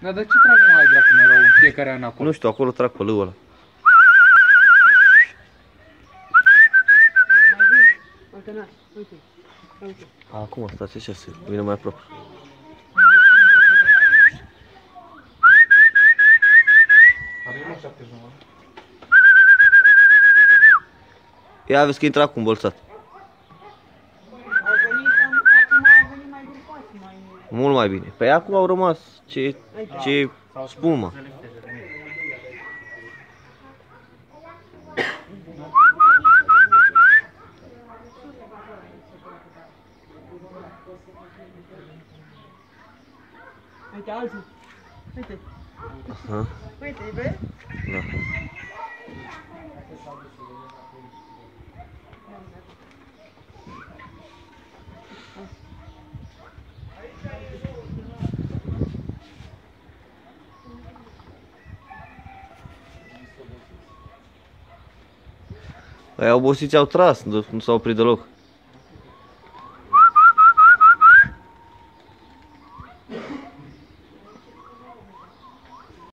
Dar de ce trag mai dracu mereu în fiecare an acolo? Nu știu, acolo trag pe lâul ăla. Uite, na, uite, uite. Acum stați așa să vină mai aproape. Ia vezi că intră acum bolțat. Acum au venit mai grupați, mai... Mult mai bine. Păi acum au rămas ce spumă. Uite, alții. Uite. Aha. Uite, vezi? Da. Aia obosiți au tras, nu s-au oprit deloc.